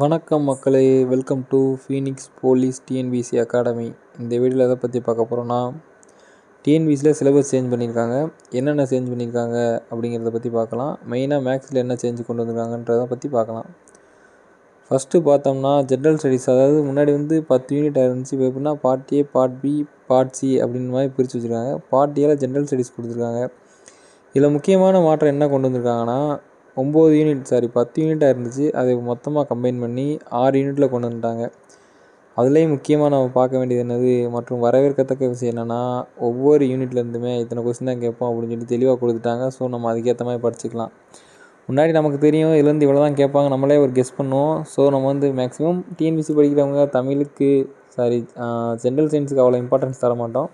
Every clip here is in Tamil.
வணக்கம் மக்களே, welcome to Phoenix police TNPSC academy. இந்த வீடியோவில் எதை பற்றி பார்க்க போகிறோன்னா, டிஎன்பிசியில் சிலபஸ் சேஞ்ச் பண்ணியிருக்காங்க. என்னென்ன சேஞ்ச் பண்ணியிருக்காங்க அப்படிங்கிறத பற்றி பார்க்கலாம். மெயினாக மேக்ஸில் என்ன சேஞ்ச் கொண்டு வந்திருக்காங்கன்றதை பற்றி பார்க்கலாம். ஃபஸ்ட்டு பார்த்தோம்னா ஜென்ரல் ஸ்டடீஸ், அதாவது முன்னாடி 10 யூனிட் இருந்துச்சு. இப்போ எப்படின்னா part A, part B, part C அப்படின்ற மாதிரி பிரித்து வச்சுருக்காங்க. பார்ட் ஏல ஜென்ரல் ஸ்டடீஸ் கொடுத்துருக்காங்க. இதில் முக்கியமான மாற்றம் என்ன கொண்டு வந்திருக்காங்கன்னா, 10 யூனிட்டாக இருந்துச்சு. அதை மொத்தமாக கம்பைன் பண்ணி 6 யூனிட்டில் கொண்டு வந்துட்டாங்க. அதுலேயும் முக்கியமாக நம்ம பார்க்க வேண்டியது என்னது மற்றும் வரவேற்கத்தக்க விஷயம் என்னென்னா, ஒவ்வொரு யூனிட்லேருந்துமே இத்தனை கொஸ்டின் தான் கேட்போம் அப்படின்னு சொல்லி தெளிவாக கொடுத்துட்டாங்க. ஸோ நம்ம அதுக்கேற்ற மாதிரி படிச்சுக்கலாம். முன்னாடி நமக்கு தெரியும் இதுலேருந்து இவ்வளோ தான் கேட்பாங்க, நம்மளே ஒரு கெஸ் பண்ணுவோம். ஸோ நம்ம மேக்ஸிமம் டிஎன்பிசி படிக்கிறவங்க தமிழுக்கு ஜென்ரல் சயின்ஸுக்கு அவ்வளோ இம்பார்ட்டன்ஸ் தர மாட்டோம்.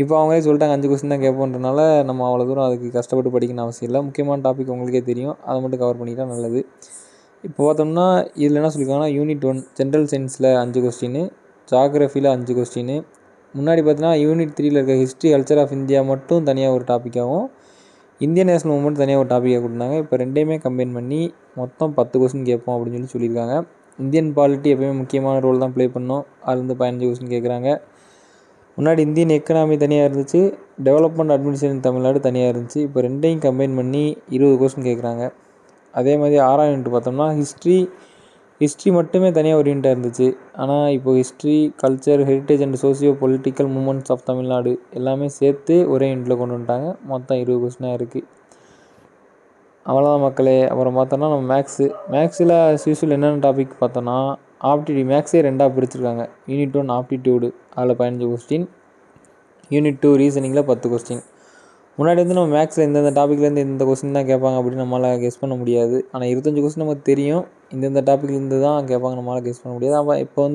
இப்போ அவங்களே சொல்லிட்டாங்க 5 கொஸ்டின் தான் கேட்போன்றனால நம்ம அவ்வளோ தூரம் அதுக்கு கஷ்டப்பட்டு படிக்கணும்னு அவசியம் இல்லை. முக்கியமான டாபிக் உங்களுக்கே தெரியும், அதை மட்டும் கவர் பண்ணிக்கிட்டால் நல்லது. இப்போ பார்த்தோம்னா இதில் என்ன சொல்லியிருக்காங்கன்னா, யூனிட் 1 ஜென்ரல் சயின்ஸில் 5 கொஸ்டின், ஜாகிரஃபியில் 5 கொஸ்டின். முன்னாடி பார்த்தீங்கன்னா யூனிட் 3ல் இருக்க ஹிஸ்ட்ரி கல்ச்சர் ஆஃப் இந்தியா மட்டும் தனியாக ஒரு டாப்பிக்காகவும், இந்தியன் நேஷனல் மூவ்மெண்ட் தனியாக ஒரு டாப்பிக்காக கொடுத்தாங்க. இப்போ ரெண்டையுமே கம்பைன் பண்ணி மொத்தம் 10 கொஸ்டின் கேட்போம் அப்படின்னு சொல்லியிருக்காங்க. இந்தியன் பாலிட்டி எப்போயுமே முக்கியமான ரோல் தான் ப்ளே பண்ணோம். அதுலேருந்து 15 கொஸ்டின் கேட்குறாங்க. முன்னாடி இந்தியன் எக்கனாமி தனியாக இருந்துச்சு, டெவலப்மெண்ட் அட்மினிஸ்ட்ரேஷன் தமிழ்நாடு தனியாக இருந்துச்சு. இப்போ ரெண்டையும் கம்பைன் பண்ணி 20 கொஸ்டின் கேட்குறாங்க. அதே மாதிரி 6ஆம் யூனிட் பார்த்தோம்னா ஹிஸ்ட்ரி மட்டுமே தனியாக ஒரு யூனிட்டாக இருந்துச்சு. ஆனால் இப்போது history, culture, heritage and socio political movements of Tamil Nadu எல்லாமே சேர்த்து ஒரே யூனிட்டில் கொண்டு வந்துட்டாங்க. மொத்தம் 20 கொஸ்டினாக இருக்குது. அவ்வளோதான் மக்களே. அப்புறம் பார்த்தோன்னா நம்ம மேக்ஸில் யூஸ்வல் என்னென்ன டாபிக் பார்த்தோன்னா, மேக்ஸே 2ஆக பிரிச்சுருக்காங்க. யூனிட் 1 ஆப்டிடியூடு, அதில் 15 கொஸ்டின். Unit 2 ரீசனிங்கில் 10 question. முன்னாடி நம்ம மேக்ஸில் இந்தந்த டாப்பிக்லேருந்து இந்த கொஸ்டின் தான் கேட்பாங்க அப்படின்னு நம்மளால் கெஸ் பண்ண முடியாது. ஆனால் 25 கொஸ்டின் நமக்கு தெரியும், இந்தந்த டாப்பிக்லேருந்து தான் கேட்பாங்க, நம்மளால் கெஸ் பண்ண முடியாது. அவன் இப்போ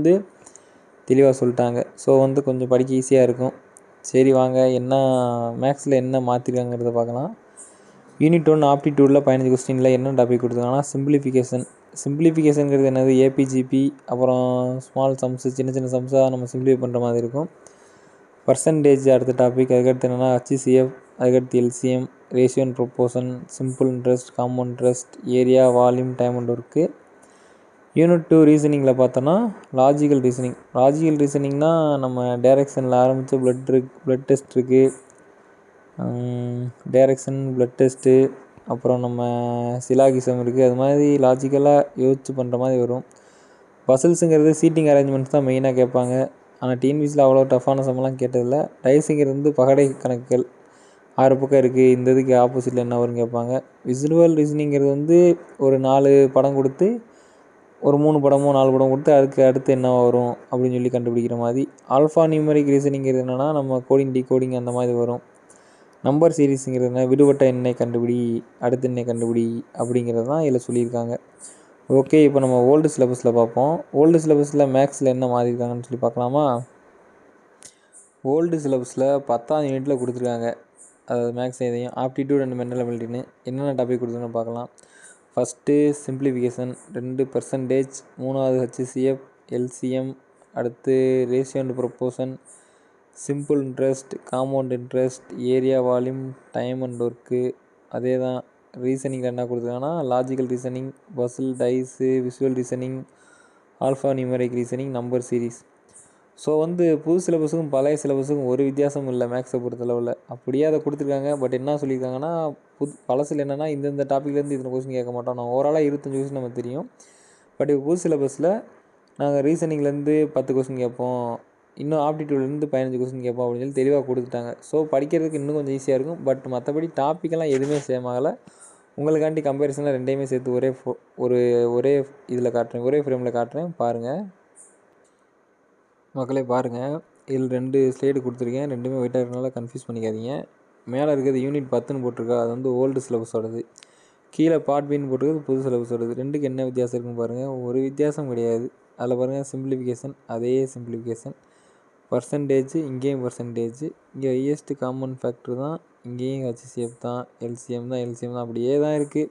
தெளிவாக சொல்லிட்டாங்க. ஸோ கொஞ்சம் படிக்க ஈஸியாக இருக்கும். சரி வாங்க, என்ன மேக்ஸில் என்ன மாற்றிருக்காங்கிறத பார்க்கலாம். யூனிட் 1 ஆப்டிடியூடில் 15 கொஸ்டினில் என்ன டாபிக் கொடுத்துருக்காங்கன்னா, சிம்பிளிஃபிகேஷனுங்கிறது என்னது, ஏபிஜிபி, அப்புறம் ஸ்மால் சம்ஸு, சின்ன சின்ன சம்ஸாக நம்ம சிம்பிளிஃபை பண்ணுற மாதிரி இருக்கும். பர்சன்டேஜ் அடுத்த டாபிக். அதுக்கடுத்து என்னென்னா ஹச்சிசிஎஃப், அதுக்கடுத்து LCM, ratio and proportion, simple interest, compound interest, area, volume, time and work. Unit 2 ரீசனிங்கில் பார்த்தோன்னா லாஜிக்கல் ரீசனிங்னால் நம்ம டைரக்ஷனில் ஆரம்பித்து ப்ளட் டெஸ்ட் இருக்குது, டைரக்ஷன், ப்ளட் டெஸ்ட்டு, அப்புறம் நம்ம சிலாகிசம் இருக்குது. அது மாதிரி லாஜிக்கலாக யோசிச்சு பண்ணுற மாதிரி வரும். பசில்ஸுங்கிறது சீட்டிங் அரேஞ்ச்மெண்ட்ஸ் தான் மெயினாக கேட்பாங்க. ஆனால் டிஎன்பிசியில் அவ்வளோ டஃப்பான சம்மெல்லாம் கேட்டதில்லை. டைஸுங்கிறது பகடை கணக்குகள் 6 பக்கம் இருக்குது, இந்த இதுக்கு ஆப்போசிட்டில் என்ன வரும்னு கேட்பாங்க. விசுவல் ரீசனிங்கிறது ஒரு 4 படம் கொடுத்து, ஒரு 3 படமோ 4 படம் கொடுத்து அதுக்கு அடுத்து என்ன வரும் அப்படின்னு சொல்லி கண்டுபிடிக்கிற மாதிரி. ஆல்ஃபா நியூமரிக் ரீசனிங்கிறது என்னென்னா நம்ம டிகோடிங் அந்த மாதிரி வரும். நம்பர் சீரீஸுங்கிறது விடுபட்ட எண்ணை கண்டுபிடி, அடுத்த எண்ணை கண்டுபிடி அப்படிங்கிறது தான் இதில் சொல்லியிருக்காங்க. ஓகே, இப்போ நம்ம ஓல்டு சிலபஸில் பார்ப்போம். ஓல்டு சிலபஸில் மேக்ஸில் என்ன மாறியிருக்காங்கன்னு சொல்லி பார்க்கலாமா. ஓல்டு சிலபஸில் 10ஆம் யூனிட்டில் கொடுத்துருக்காங்க. அதாவது மேக்ஸ் எதையும் ஆப்டிடியூட் அண்ட் மென்டல் அபிலிட்டின்னு என்னென்ன டாபிக் கொடுத்துருக்காங்கன்னு பார்க்கலாம். ஃபஸ்ட்டு சிம்பிளிஃபிகேஷன், 2 பர்சன்டேஜ், 3வது ஹச்சிசிஎஃப், எல்சிஎம், அடுத்து ratio and proportion, simple interest, compound interest, area, volume, time and work. அதே தான் ரீசனிங்கில் என்ன கொடுத்துருக்காங்கன்னா logical reasoning, puzzle, dice, visual reasoning, alpha numeric reasoning, number series. So புது சிலபஸுக்கும் பழைய சிலபஸுக்கும் ஒரு வித்தியாசமும் இல்லை மேக்ஸை பொறுத்தளவில். அப்படியே அதை கொடுத்துருக்காங்க. பட் என்ன சொல்லியிருக்காங்கன்னா, பழசில் என்னென்னா இந்தந்த டாப்பிக்லேருந்து இத்தனை கொஸ்டின் கேட்க மாட்டோம். நான் ஓவராலாக 25 கொஸ்டின் நமக்கு தெரியும். பட் இப்போ புது சிலபஸில் நாங்கள் ரீசனிங்லேருந்து 10 கொஸ்டின் கேட்போம், இன்னும் ஆப்டிடியூட்லேருந்து 15 கொஸ்டின் கேட்போம் அப்படின்னு சொல்லி தெளிவாக கொடுத்துட்டாங்க. ஸோ படிக்கிறதுக்கு இன்னும் கொஞ்சம் ஈஸியாக இருக்கும். பட் மற்றபடி டாப்பிக்கெல்லாம் எதுவுமே சேம் ஆகலை. உங்களுக்காண்டி கம்பேரிசனில் ரெண்டையுமே சேர்த்து ஒரே இதில் காட்டுறேன், ஒரே ஃப்ரேமில் காட்டுறேன், பாருங்கள் மக்களே. பாருங்கள், இதில் 2 ஸ்லைடு கொடுத்துருக்கேன். ரெண்டுமே ஒயிட்டாக இருக்கனால கன்ஃபியூஸ் பண்ணிக்காதீங்க. மேலே இருக்கிறது யூனிட் 10ன்னு போட்டிருக்கா, அது ஓல்டு சிலபஸோடது. கீழே பார்ட் பின்னு போட்டிருக்கிறது புது சிலபஸோடது. ரெண்டுக்கு என்ன வித்தியாசம் இருக்குன்னு பாருங்கள். ஒரு வித்தியாசம் கிடையாது. அதில் பாருங்கள் சிம்பிளிஃபிகேஷன், அதே சிம்பிளிஃபிகேஷன், பர்சன்டேஜ், இங்கேயும் பர்சன்டேஜ், இங்கே ஹையஸ்ட் காமன் ஃபேக்டர் தான், இங்கேயும் ஹச்சிசிஎஃப் தான், எல்சிஎம் தான், அப்படியே தான் இருக்குது.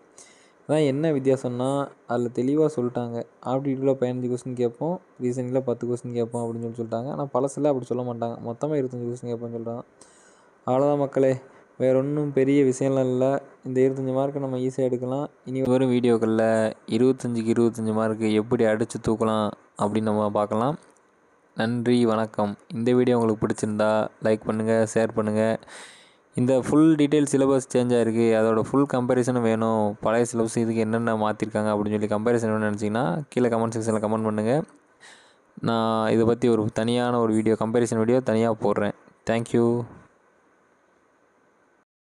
அதான் என்ன வித்தியாசம்னா அதில் தெளிவாக சொல்லிட்டாங்க. ஆப்டிடியூடில் 15 கொஸ்டின் கேட்போம், ரீசனிங்கில் 10 கொஸ்டின் கேட்போம் அப்படின்னு சொல்லிட்டாங்க. ஆனால் பழசில் அப்படி சொல்ல மாட்டாங்க, மொத்தமாக 25 கொஸ்டின் கேட்போம்னு சொல்கிறாங்க. அவ்வளோதான் மக்களே. வேறு ஒன்றும் பெரிய விஷயம்லாம் இல்லை. இந்த 25 மார்க்கை நம்ம ஈஸியாக எடுக்கலாம். இனி வரும் வீடியோக்களில் 25க்கு 25 மார்க்கு எப்படி அடித்து தூக்கலாம் அப்படின்னு நம்ம பார்க்கலாம். நன்றி, வணக்கம். இந்த வீடியோ உங்களுக்கு பிடிச்சிருந்தா லைக் பண்ணுங்கள், ஷேர் பண்ணுங்கள். இந்த ஃபுல் டீட்டெயில் சிலபஸ் சேஞ்ச் ஆகிருக்கு, அதோட ஃபுல் கம்பேரிசனும் வேணும், பழைய சிலபஸ் இதுக்கு என்னென்ன மாற்றிருக்காங்க அப்படின்னு சொல்லி கம்பேரிசன் வேணும்னு நினச்சிங்கன்னா கீழே கமெண்ட் செக்ஷனில் கமெண்ட் பண்ணுங்கள். நான் இதை பற்றி ஒரு தனியான ஒரு வீடியோ கம்பேரிசன் வீடியோ தனியாக போடுறேன். தேங்க்யூ.